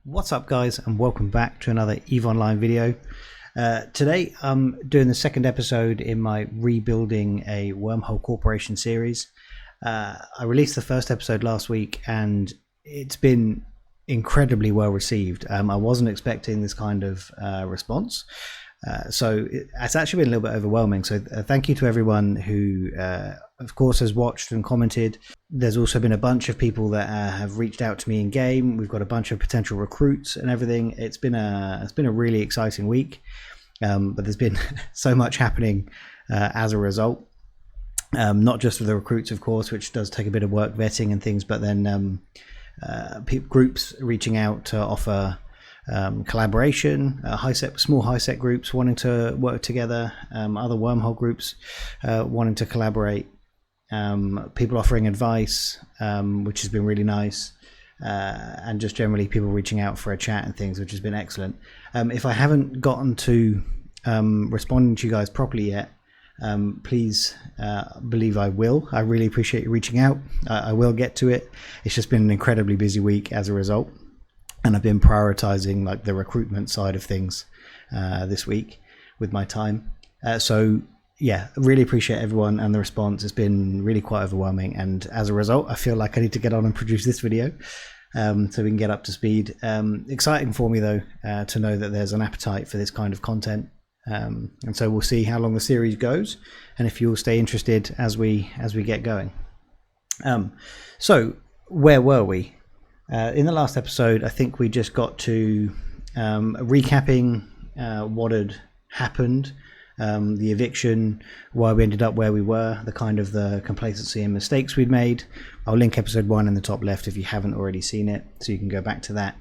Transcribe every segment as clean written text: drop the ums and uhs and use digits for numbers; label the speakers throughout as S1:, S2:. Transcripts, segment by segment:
S1: What's up, guys, and welcome back to another EVE Online video. Today I'm doing the second episode in my Rebuilding a Wormhole Corporation series. I released the first episode last week and it's been incredibly well received. I wasn't expecting this kind of response. So it's actually been a little bit overwhelming. So thank you to everyone who, of course, has watched and commented. There's also been a bunch of people that have reached out to me in game. We've got a bunch of potential recruits and everything. It's been a really exciting week, but there's been so much happening as a result. Not just with the recruits, of course, which does take a bit of work vetting and things, but then groups reaching out to offer collaboration, small high-set groups wanting to work together, other wormhole groups wanting to collaborate, people offering advice, which has been really nice, and just generally people reaching out for a chat and things, which has been excellent. If I haven't gotten to responding to you guys properly yet, please believe I will. I really appreciate you reaching out. I will get to it. It's just been an incredibly busy week as a result. And I've been prioritizing like the recruitment side of things this week with my time. So yeah, really appreciate everyone and the response. It's been really quite overwhelming. And as a result, I feel like I need to get on and produce this video so we can get up to speed. Exciting for me though, to know that there's an appetite for this kind of content. And so we'll see how long the series goes and if you'll stay interested as we get going. So where were we? In the last episode, I think we just got to recapping what had happened, the eviction, why we ended up where we were, the complacency and mistakes we'd made. I'll link episode 1 in the top left if you haven't already seen it, so you can go back to that.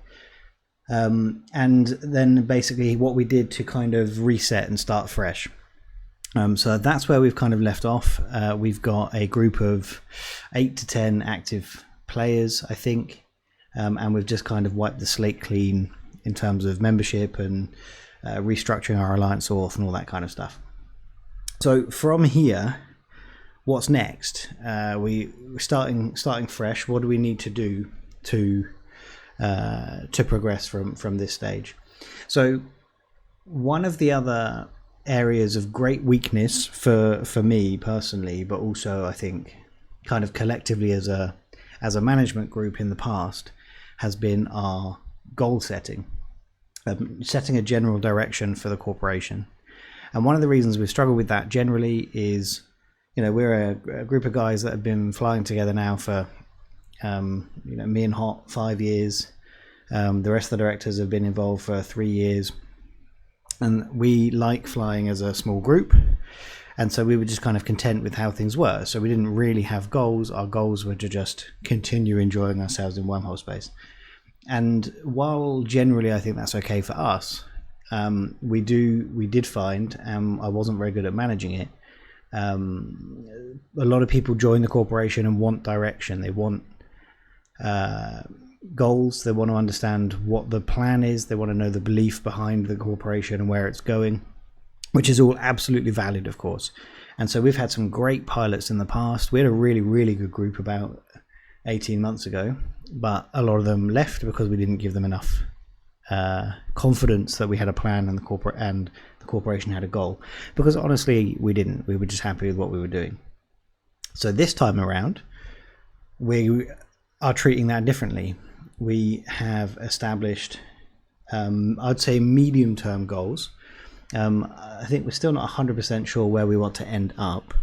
S1: And then basically what we did to kind of reset and start fresh. So that's where we've kind of left off. We've got a group of 8 to 10 active players, I think. And we've just kind of wiped the slate clean in terms of membership and restructuring our alliance off and all that kind of stuff. So from here, what's next? We're starting fresh. What do we need to do to progress from this stage? So one of the other areas of great weakness for me personally, but also I think kind of collectively as a management group in the past, has been our goal setting, setting a general direction for the corporation. And one of the reasons we've struggled with that generally is, we're a group of guys that have been flying together now for, me and Hot 5 years. The rest of the directors have been involved for 3 years. And we like flying as a small group. And so we were just kind of content with how things were. So we didn't really have goals. Our goals were to just continue enjoying ourselves in wormhole space. And while generally I think that's okay for us, we did find, I wasn't very good at managing it, a lot of people join the corporation and want direction. They want goals. They want to understand what the plan is. They want to know the belief behind the corporation and where it's going, which is all absolutely valid, of course. And so we've had some great pilots in the past. We had a really, really good group about 18 months ago, but a lot of them left because we didn't give them enough confidence that we had a plan and the corporation had a goal. Because honestly, we didn't. We were just happy with what we were doing. So this time around, we are treating that differently. We have established, I'd say, medium-term goals. I think we're still not 100% sure where we want to end up.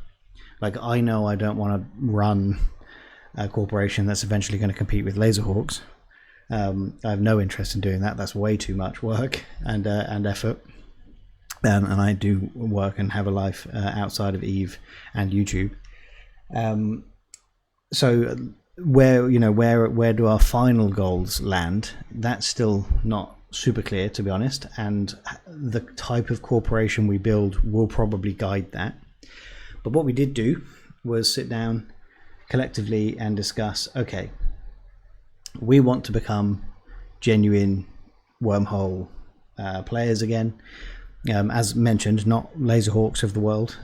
S1: Like, I know I don't want to run a corporation that's eventually going to compete with Laserhawks. I have no interest in doing that. That's way too much work and effort. And I do work and have a life outside of EVE and YouTube. So where do our final goals land? That's still not super clear, to be honest, and the type of corporation we build will probably guide that. But what we did do was sit down collectively and discuss, okay, we want to become genuine wormhole players again, as mentioned, not Laserhawks of the world,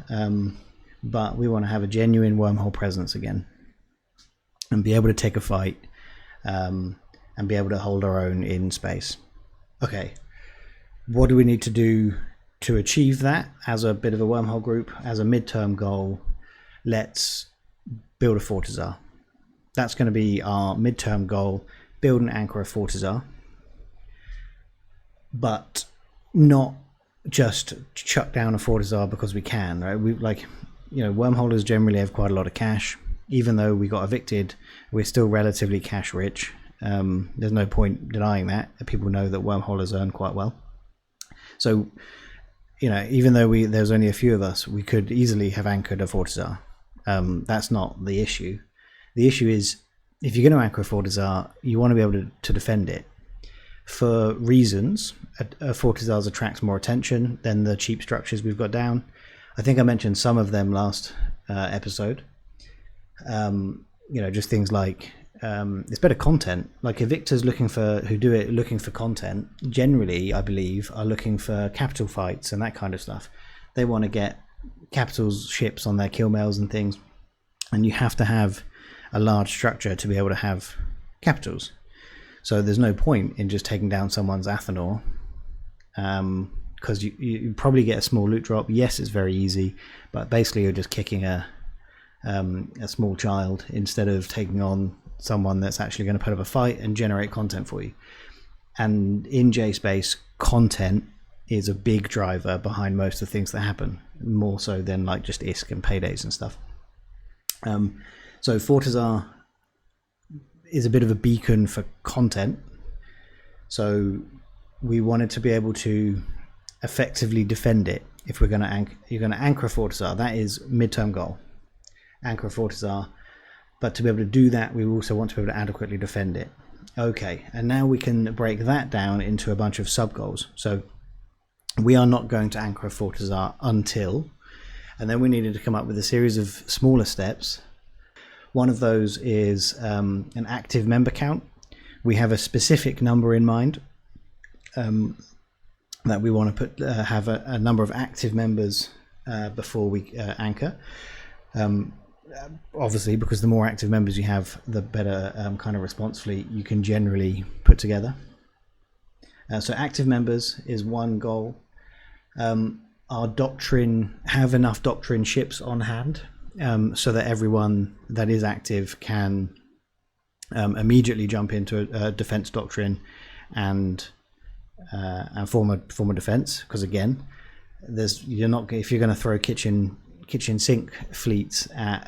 S1: but we want to have a genuine wormhole presence again and be able to take a fight and be able to hold our own in space. Okay, what do we need to do to achieve that as a bit of a wormhole group? As a midterm goal, let's build a Fortizar. That's going to be our midterm goal, build and anchor a Fortizar. But not just chuck down a Fortizar because we can, right? We wormholers generally have quite a lot of cash. Even though we got evicted, we're still relatively cash rich. There's no point denying that. People know that wormholers earn quite well. So, even though there's only a few of us, we could easily have anchored a Fortizar. That's not the issue. The issue is, if you're going to anchor a Fortizar, you want to be able to defend it. For reasons, a Fortizar attracts more attention than the cheap structures we've got down. I think I mentioned some of them last episode. Just things like it's better content. Like evictors looking for content, generally, I believe, are looking for capital fights and that kind of stuff. They want to get capitals ships on their kill mails and things, and you have to have a large structure to be able to have capitals. So there's no point in just taking down someone's Athanor, because you probably get a small loot drop. Yes, it's very easy, but basically you're just kicking a small child instead of taking on someone that's actually going to put up a fight and generate content for you. And in JSpace, content is a big driver behind most of the things that happen, more so than like just ISK and paydays and stuff. So Fortizar is a bit of a beacon for content. So we wanted to be able to effectively defend it. If you're going to anchor a Fortizar, that is midterm goal. Anchor a Fortizar, but to be able to do that, we also want to be able to adequately defend it. Okay, and now we can break that down into a bunch of sub goals. So we are not going to anchor a Fortizar until, and then we needed to come up with a series of smaller steps. One of those is an active member count. We have a specific number in mind, that we want to have a number of active members before we anchor. Obviously, because the more active members you have, the better kind of response fleet you can generally put together. So active members is one goal. Our doctrine, have enough doctrine ships on hand, so that everyone that is active can immediately jump into a defense doctrine and form a defense. Because again, if you're going to throw kitchen sink fleets at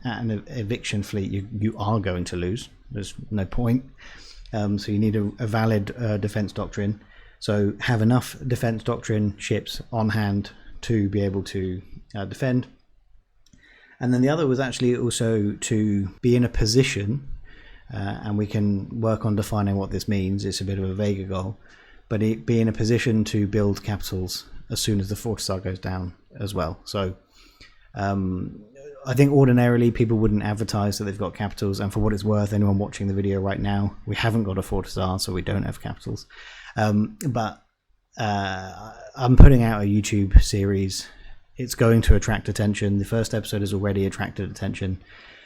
S1: an eviction fleet, you are going to lose. There's no point. So you need a valid defense doctrine. So have enough defense doctrine ships on hand to be able to defend. And then the other was actually also to be in a position, and we can work on defining what this means. It's a bit of a vaguer goal, but be in a position to build capitals as soon as the Fortizar goes down as well. So I think ordinarily people wouldn't advertise that they've got capitals, and for what it's worth, anyone watching the video right now, we haven't got a Fortizar, so we don't have capitals. But I'm putting out a YouTube series. It's going to attract attention. The first episode has already attracted attention.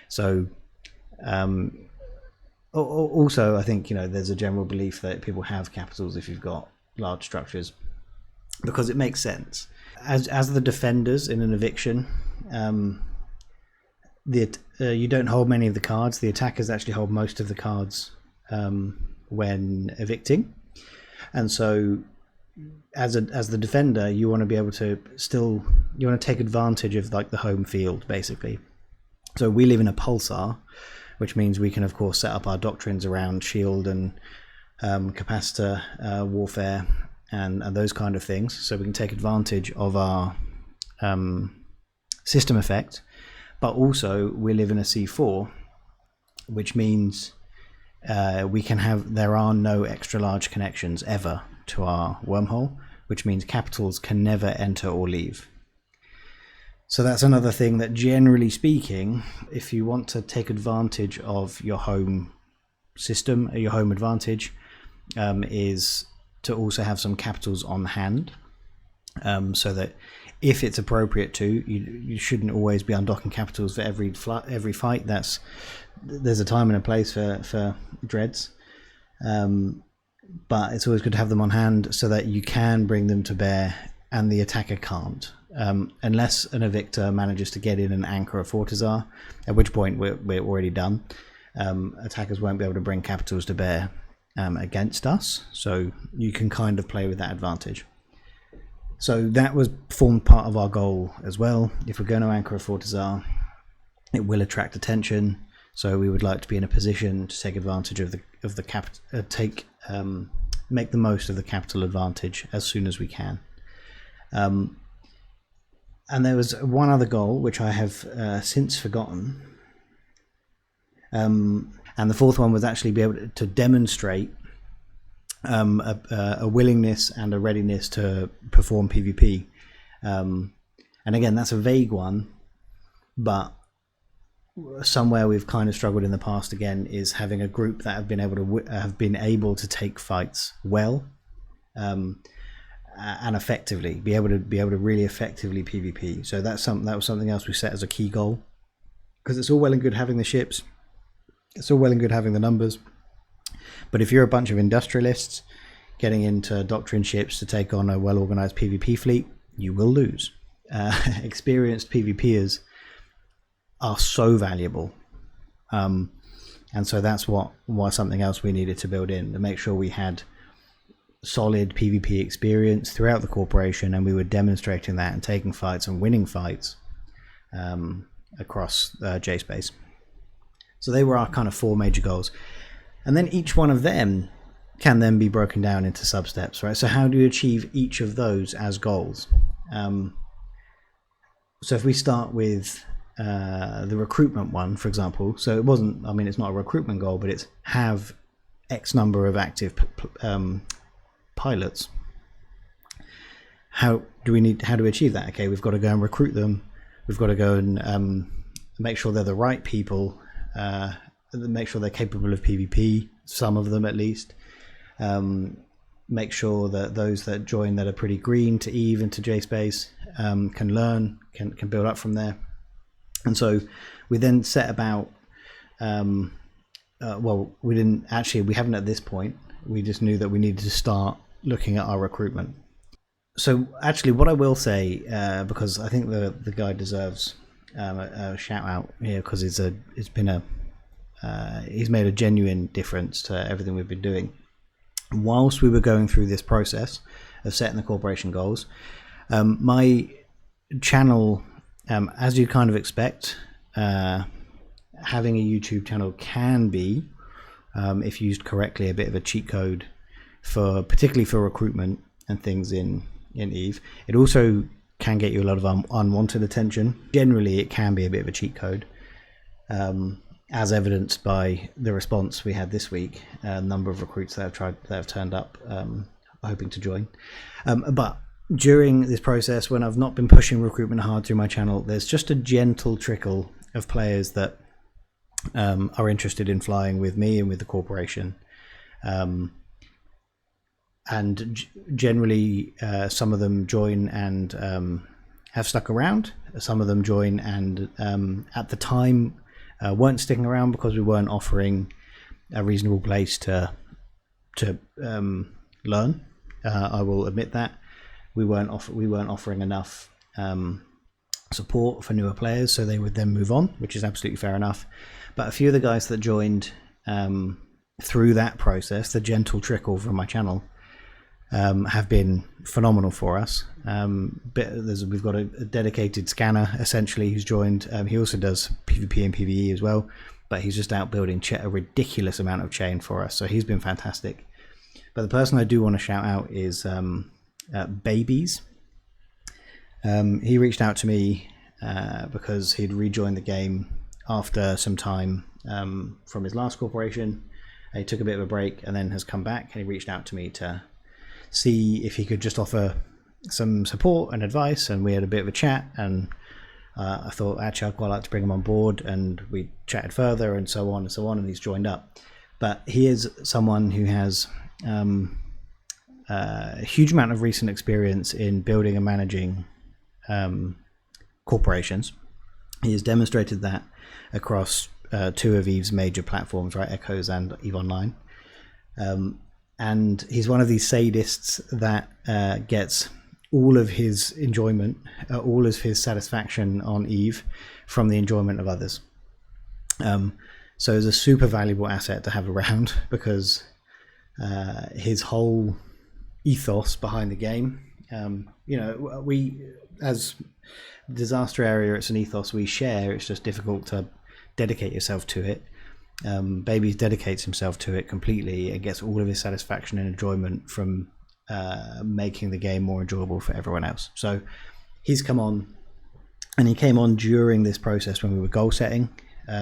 S1: So also, I think there's a general belief that people have capitals if you've got large structures, because it makes sense. As the defenders in an eviction, you don't hold many of the cards. The attackers actually hold most of the cards when evicting, and so as the defender, you want to be able to take advantage of like the home field, basically. So we live in a pulsar, which means we can of course set up our doctrines around shield and capacitor warfare and those kind of things, so we can take advantage of our system effect. But also we live in a C4, which means there are no extra large connections ever to our wormhole, which means capitals can never enter or leave. So that's another thing that, generally speaking, if you want to take advantage of your home system, your home advantage, is to also have some capitals on hand, so that if it's appropriate to, you shouldn't always be undocking capitals for every fight. There's a time and a place for dreads. But it's always good to have them on hand so that you can bring them to bear and the attacker can't, unless an Evictor manages to get in and anchor a Fortizar, at which point we're already done. Attackers won't be able to bring capitals to bear against us, so you can kind of play with that advantage. So that was formed part of our goal as well. If we're going to anchor a Fortizar, it will attract attention, so we would like to be in a position to take advantage of the capital, make the most of the capital advantage as soon as we can. And there was one other goal which I have since forgotten. And the fourth one was actually be able to demonstrate a willingness and a readiness to perform PvP. And again, that's a vague one, but somewhere we've kind of struggled in the past again is having a group that have been able to take fights well and effectively, be able to really effectively PvP. So that was something else we set as a key goal, because it's all well and good having the ships, it's all well and good having the numbers, but if you're a bunch of industrialists getting into doctrine ships to take on a well-organized PvP fleet, you will lose. Experienced PvPers are so valuable, and so that's why something else we needed to build in to make sure we had solid PvP experience throughout the corporation, and we were demonstrating that and taking fights and winning fights across JSpace. So they were our kind of 4 major goals, and then each one of them can then be broken down into sub-steps, right? So how do you achieve each of those as goals? So if we start with the recruitment one, for example, so it wasn't, I mean, it's not a recruitment goal, but it's have X number of active pilots. How do we achieve that? Okay, we've got to go and recruit them. We've got to go and make sure they're the right people, make sure they're capable of PvP, some of them at least. Make sure that those that join that are pretty green to EVE and to JSpace can learn, can build up from there. And so we then set about, well, we haven't at this point. We just knew that we needed to start looking at our recruitment. So actually what I will say, because I think the guy deserves a shout out here, because he's made a genuine difference to everything we've been doing. Whilst we were going through this process of setting the corporation goals, my channel, as you kind of expect, having a YouTube channel can be, if used correctly, a bit of a cheat code particularly for recruitment and things in EVE. It also can get you a lot of unwanted attention. Generally, it can be a bit of a cheat code, as evidenced by the response we had this week. A number of recruits that have turned up, hoping to join. But during this process, when I've not been pushing recruitment hard through my channel, there's just a gentle trickle of players that are interested in flying with me and with the corporation. And generally, some of them join and have stuck around. Some of them join and at the time weren't sticking around because we weren't offering a reasonable place to learn. I will admit that we weren't offering enough support for newer players, so they would then move on, which is absolutely fair enough. But a few of the guys that joined through that process, the gentle trickle from my channel, have been phenomenal for us. We've got a dedicated scanner essentially who's joined. He also does PvP and PvE as well, but he's just out building a ridiculous amount of chain for us, so he's been fantastic. But the person I do want to shout out is Babies. He reached out to me because he'd rejoined the game after some time from his last corporation. He took a bit of a break and then has come back, and he reached out to me to see if he could just offer some support and advice, and we had a bit of a chat, and I thought actually I'd quite like to bring him on board, and we chatted further and so on and so on, and he's joined up. But he is someone who has a huge amount of recent experience in building and managing corporations. He has demonstrated that across 2 of EVE's major platforms, right, Echoes and EVE Online. And he's one of these sadists that gets all of his enjoyment, all of his satisfaction on Eve from the enjoyment of others. So it's a super valuable asset to have around, because his whole ethos behind the game, we, as Disaster Area, it's an ethos we share. It's just difficult to dedicate yourself to it. Babies dedicates himself to it completely and gets all of his satisfaction and enjoyment from making the game more enjoyable for everyone else. So he's come on, and he came on during this process when we were goal setting.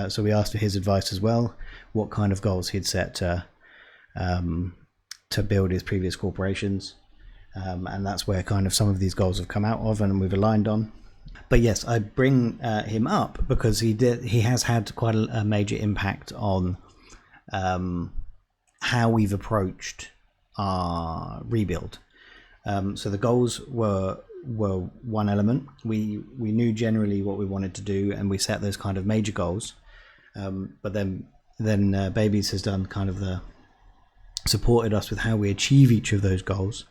S1: So we asked for his advice as well, what kind of goals he'd set to build his previous corporations. And that's where kind of some of these goals have come out of and we've aligned on. But yes, I bring him up because he has had quite a major impact on how we've approached our rebuild. So the goals were one element. We knew generally what we wanted to do, and we set those kind of major goals. But then Babies has done kind of supported us with how we achieve each of those goals.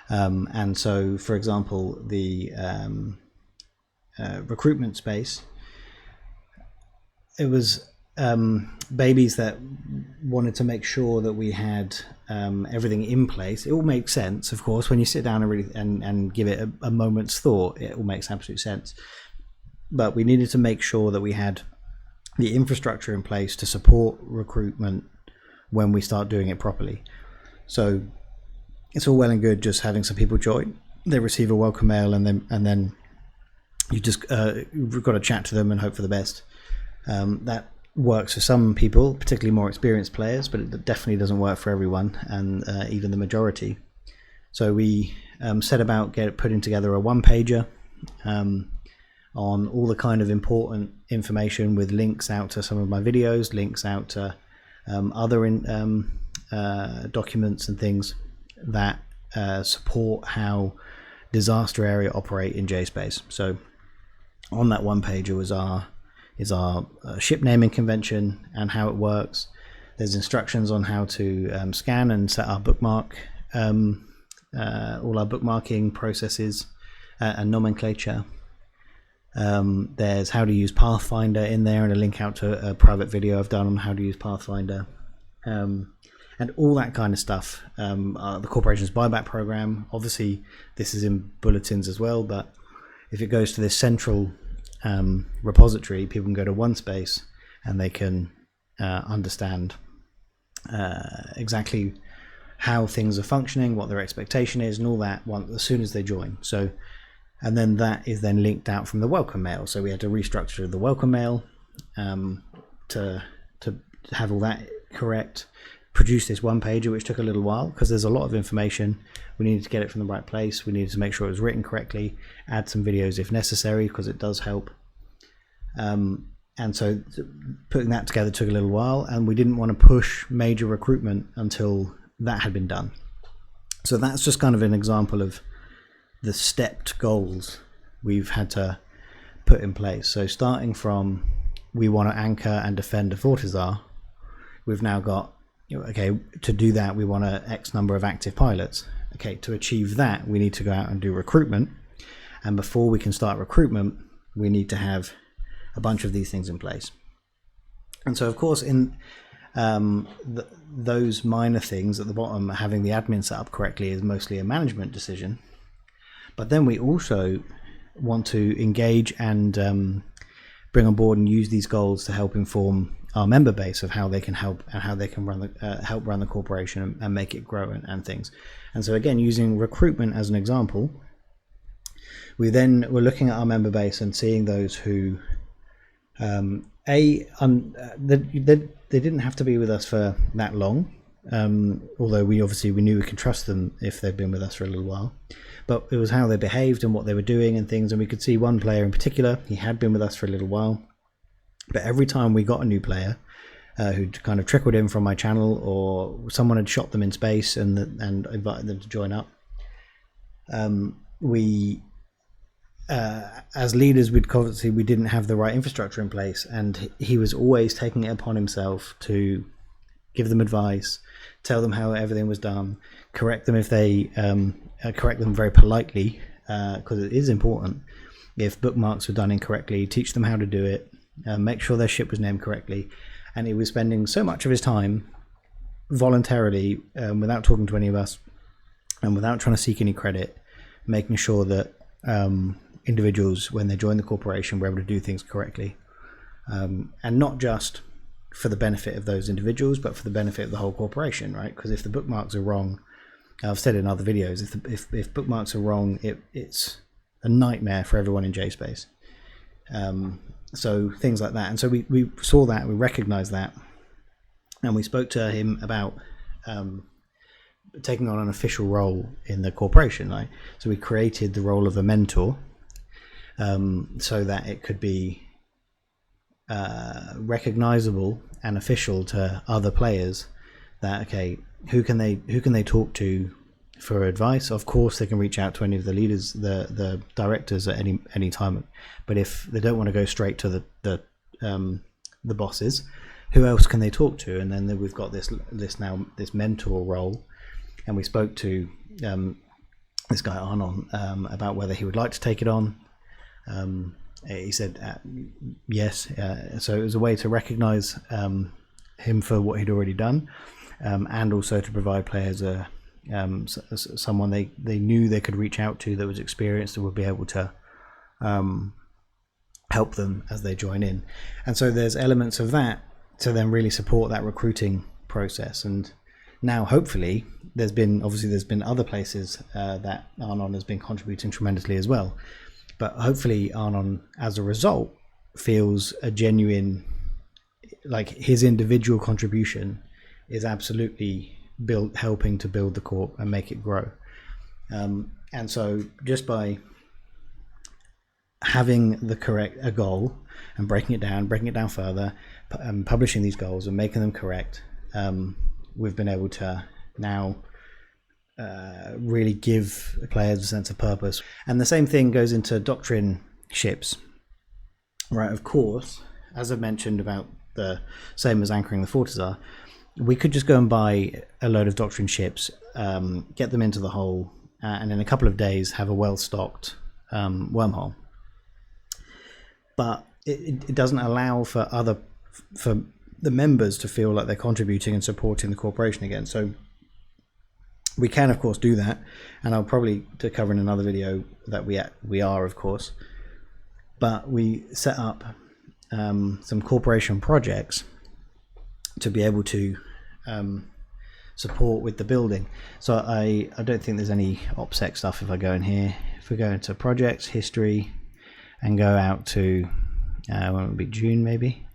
S1: And so, for example, the recruitment space, it was Babies that wanted to make sure that we had everything in place. It all makes sense, of course, when you sit down and really and give it a moment's thought. It all makes absolute sense. But we needed to make sure that we had the infrastructure in place to support recruitment when we start doing it properly. So it's all well and good just having some people join. They receive a welcome mail, and then you just you've got to chat to them and hope for the best. That works for some people, particularly more experienced players, but it definitely doesn't work for everyone, and even the majority. So we set about putting together a one-pager on all the kind of important information, with links out to some of my videos, links out to other documents and things that support how Disaster Area operate in JSpace. So on that one pager is our ship naming convention and how it works. There's instructions on how to scan and set our bookmark, all our bookmarking processes and nomenclature. There's how to use Pathfinder in there, and a link out to a private video I've done on how to use Pathfinder, and all that kind of stuff. The corporation's buyback program, obviously this is in bulletins as well, but if it goes to this central repository, people can go to one space and they can understand exactly how things are functioning, what their expectation is, and all that as soon as they join. So, and then that is then linked out from the welcome mail. So we had to restructure the welcome mail to have all that correct, produce this one pager, which took a little while because there's a lot of information. We needed to get it from the right place. We needed to make sure it was written correctly, add some videos if necessary, because it does help. And so putting that together took a little while, and we didn't want to push major recruitment until that had been done. So that's just kind of an example of the stepped goals we've had to put in place. So starting from, we want to anchor and defend a Fortizar, we've now got, okay, to do that we want X number of active pilots. Okay, to achieve that we need to go out and do recruitment, and before we can start recruitment we need to have a bunch of these things in place. And so of course in those minor things at the bottom, having the admin set up correctly is mostly a management decision, but then we also want to engage and bring on board and use these goals to help inform our member base of how they can help and how they can help run the corporation and make it grow and things. And so again, using recruitment as an example, we then were looking at our member base and seeing those who they didn't have to be with us for that long, although we knew we could trust them if they'd been with us for a little while, but it was how they behaved and what they were doing and things. And we could see one player in particular, he had been with us for a little while, but every time we got a new player who'd kind of trickled in from my channel, or someone had shot them in space and invited them to join up, we as leaders, we didn't have the right infrastructure in place, and he was always taking it upon himself to give them advice, tell them how everything was done, correct them if they correct them very politely, because it is important. If bookmarks were done incorrectly, teach them how to do it, make sure their ship was named correctly. And he was spending so much of his time voluntarily, without talking to any of us and without trying to seek any credit, making sure that individuals, when they join the corporation, were able to do things correctly, and not just for the benefit of those individuals, but for the benefit of the whole corporation, right? Because if the bookmarks are wrong, I've said in other videos, if bookmarks are wrong, it's a nightmare for everyone in JSpace. So things like that. And so we saw that, we recognized that, and we spoke to him about taking on an official role in the corporation, right? So we created the role of a mentor, so that it could be recognizable and official to other players, that okay, who can they talk to for advice? Of course they can reach out to any of the leaders, the directors at any time, but if they don't want to go straight to the bosses, who else can they talk to? And then we've got this mentor role, and we spoke to this guy Arnon about whether he would like to take it on. He said yes, so it was a way to recognize him for what he'd already done, and also to provide players someone they knew they could reach out to that was experienced and would be able to help them as they join in. And so there's elements of that to then really support that recruiting process. And now hopefully there's been other places that Arnon has been contributing tremendously as well, but hopefully Arnon as a result feels a genuine, like his individual contribution is absolutely helping to build the corp and make it grow. And so just by having a goal and breaking it down further, and publishing these goals and making them correct, we've been able to now really give players a sense of purpose. And the same thing goes into doctrine ships, right? Of course, as I've mentioned about the same as anchoring the Fortizar, we could just go and buy a load of doctrine ships, get them into the hull, and in a couple of days have a well-stocked wormhole. But it doesn't allow for the members to feel like they're contributing and supporting the corporation again. So we can, of course, do that, and I'll probably cover in another video that we are, of course. But we set up some corporation projects to be able to support with the building. So I don't think there's any OPSEC stuff if I go in here. If we go into projects, history, and go out to when it would be June maybe,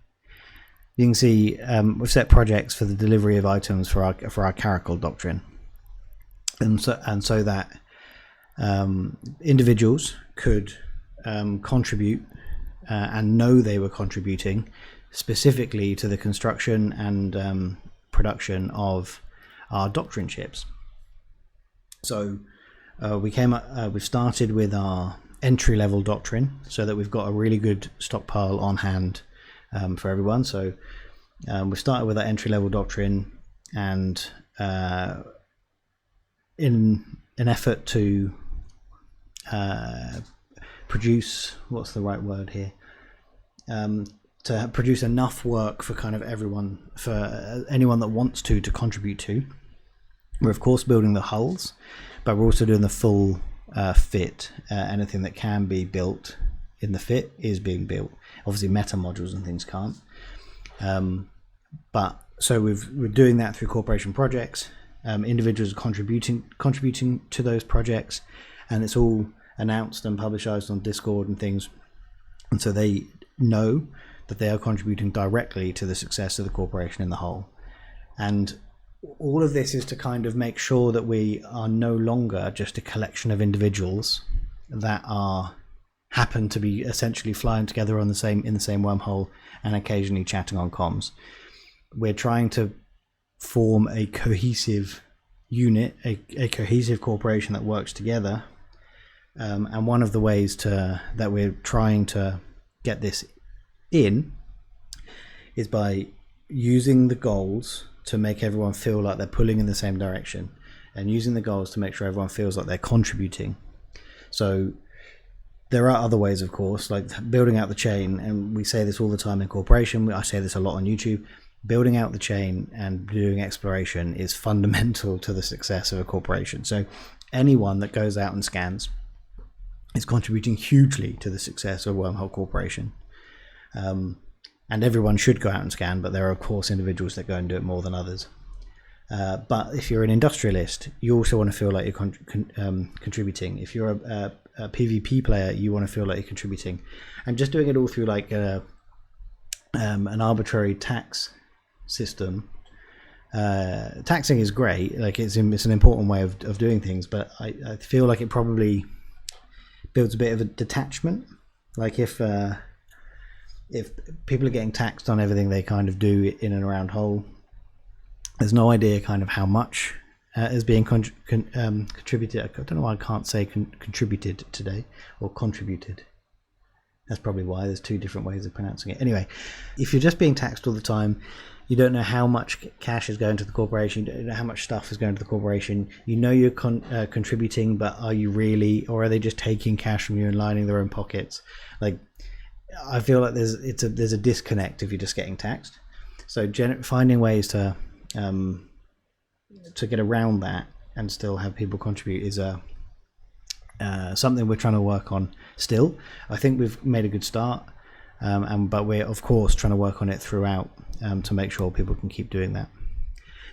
S1: you can see we've set projects for the delivery of items for our Caracal doctrine, and so that individuals could contribute and know they were contributing specifically to the construction and production of our doctrine ships. So we've started with our entry-level doctrine, so that we've got a really good stockpile on hand for everyone. So we started with our entry-level doctrine, and in an effort to produce, what's the right word here, to produce enough work for kind of everyone, for anyone that wants to contribute to. We're of course building the hulls, but we're also doing the full fit. Anything that can be built in the fit is being built. Obviously meta modules and things can't. But so we're doing that through corporation projects. Individuals are contributing to those projects, and it's all announced and publicized on Discord and things, and so they know that they are contributing directly to the success of the corporation in the whole. And all of this is to kind of make sure that we are no longer just a collection of individuals that happen to be essentially flying together in the same wormhole and occasionally chatting on comms. We're trying to form a cohesive unit, a cohesive corporation that works together. And one of the ways that we're trying to get this in is by using the goals to make everyone feel like they're pulling in the same direction, and using the goals to make sure everyone feels like they're contributing. So there are other ways, of course, like building out the chain, and we say this all the time in corporation. I say this a lot on YouTube. Building out the chain and doing exploration is fundamental to the success of a corporation. So anyone that goes out and scans is contributing hugely to the success of Wormhole Corporation. And everyone should go out and scan, but there are, of course, individuals that go and do it more than others. But if you're an industrialist, you also want to feel like you're contributing. If you're a PvP player, you want to feel like you're contributing. And just doing it all through like an arbitrary tax system. Taxing is great, like it's an important way of doing things, but I feel like it probably builds a bit of a detachment. Like if people are getting taxed on everything they kind of do in and around Hull, there's no idea kind of how much is being contributed. I don't know why I can't say contributed today, or contributed. That's probably why. There's two different ways of pronouncing it. Anyway, if you're just being taxed all the time, you don't know how much cash is going to the corporation, you don't know how much stuff is going to the corporation, you know you're contributing, but are you really, or are they just taking cash from you and lining their own pockets? Like, I feel like there's a disconnect if you're just getting taxed. So finding ways to get around that and still have people contribute is something we're trying to work on still. I think we've made a good start, but we're of course trying to work on it throughout to make sure people can keep doing that.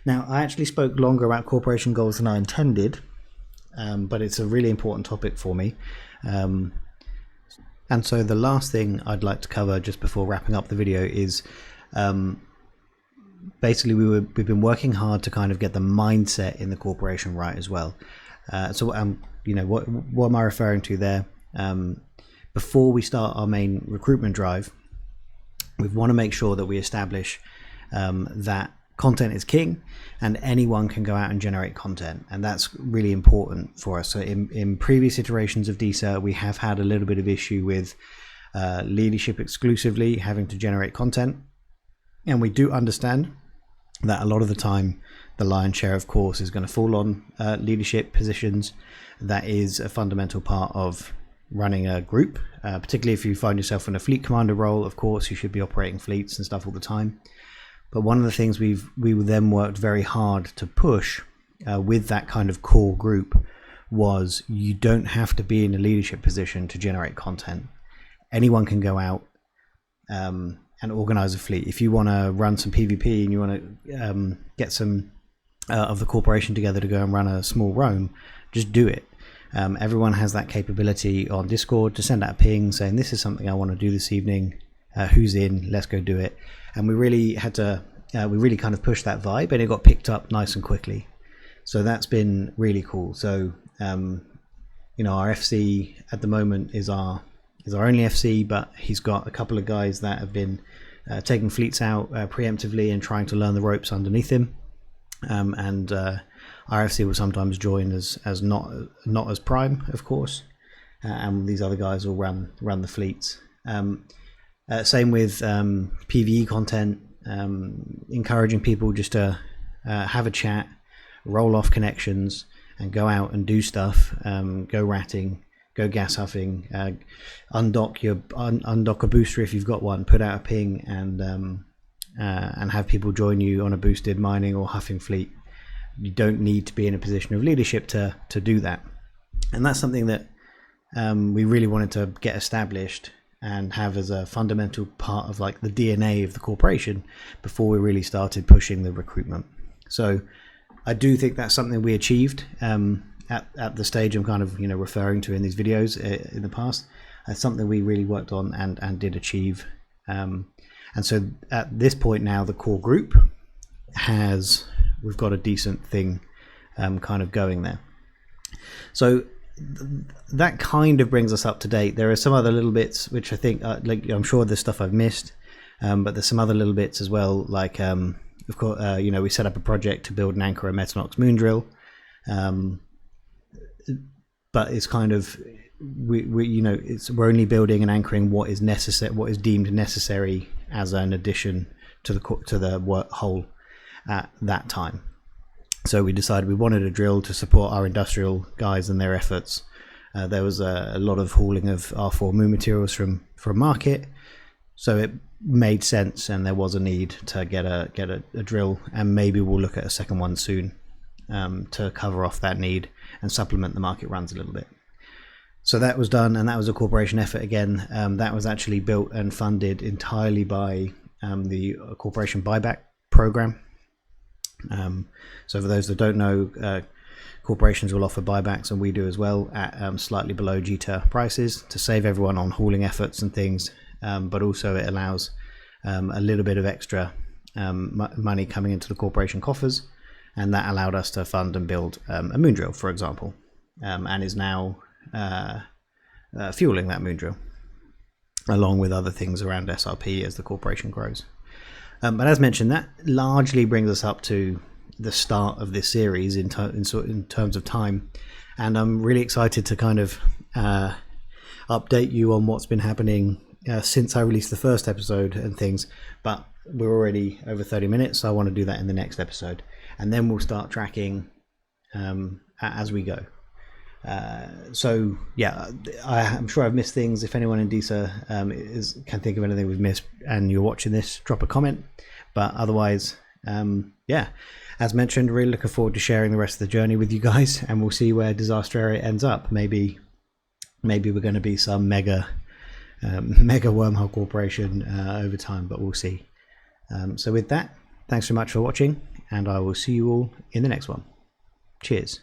S1: Now, I actually spoke longer about corporation goals than I intended, but it's a really important topic for me. And so the last thing I'd like to cover just before wrapping up the video is basically we've been working hard to kind of get the mindset in the corporation right as well. You know, what am I referring to there? Before we start our main recruitment drive, we want to make sure that we establish that content is king and anyone can go out and generate content, and that's really important for us. So in previous iterations of DSA, we have had a little bit of issue with leadership exclusively having to generate content, and we do understand that a lot of the time the lion's share, of course, is going to fall on leadership positions. That is a fundamental part of running a group, particularly if you find yourself in a fleet commander role. Of course, you should be operating fleets and stuff all the time. But one of the things we then worked very hard to push with that kind of core group was you don't have to be in a leadership position to generate content. Anyone can go out and organize a fleet. If you want to run some PvP and you want to get some of the corporation together to go and run a small roam, just do it. Everyone has that capability on Discord to send out a ping saying, this is something I want to do this evening. Who's in? Let's go do it. And we really had to, we really kind of pushed that vibe, and it got picked up nice and quickly. So that's been really cool. So, you know, our FC at the moment is our only FC, but he's got a couple of guys that have been taking fleets out preemptively and trying to learn the ropes underneath him. And our FC will sometimes join as not as prime, of course, and these other guys will run the fleets. Same with PvE content, encouraging people just to have a chat, roll off connections, and go out and do stuff. Go ratting, go gas huffing, undock a booster if you've got one, put out a ping, and have people join you on a boosted mining or huffing fleet. You don't need to be in a position of leadership to do that, and that's something that we really wanted to get established and have as a fundamental part of like the DNA of the corporation before we really started pushing the recruitment. So I do think that's something we achieved at the stage I'm kind of, you know, referring to in these videos in the past. That's something we really worked on and did achieve. And so at this point now, the core group we've got a decent thing kind of going there. So that kind of brings us up to date. There are some other little bits which I think, like I'm sure there's stuff I've missed, but there's some other little bits as well. Like, of course, you know, we set up a project to build and anchor a Metanox moon drill, but it's kind of we you know, we're only building and anchoring what is necessary, what is deemed necessary as an addition to the whole. at that time. So we decided we wanted a drill to support our industrial guys and their efforts. There was a lot of hauling of R4 Moon materials from market, so it made sense, and there was a need to get a drill, and maybe we'll look at a second one soon to cover off that need and supplement the market runs a little bit. So that was done, and that was a corporation effort again. That was actually built and funded entirely by the corporation buyback program. So for those that don't know, corporations will offer buybacks, and we do as well, at slightly below GTR prices to save everyone on hauling efforts and things, but also it allows a little bit of extra money coming into the corporation coffers, and that allowed us to fund and build a moon drill, for example, and is now fueling that moon drill along with other things around SRP as the corporation grows. But as mentioned, that largely brings us up to the start of this series in terms of time, and I'm really excited to kind of update you on what's been happening since I released the first episode and things, but we're already over 30 minutes, so I want to do that in the next episode, and then we'll start tracking as we go. So yeah, I'm sure I've missed things. If anyone in DISA can think of anything we've missed and you're watching this, drop a comment. But otherwise, yeah, as mentioned, really looking forward to sharing the rest of the journey with you guys, and we'll see where Disaster Area ends up. Maybe we're going to be some mega Wormhole Corporation over time, but we'll see. So with that, thanks so much for watching, and I will see you all in the next one. Cheers.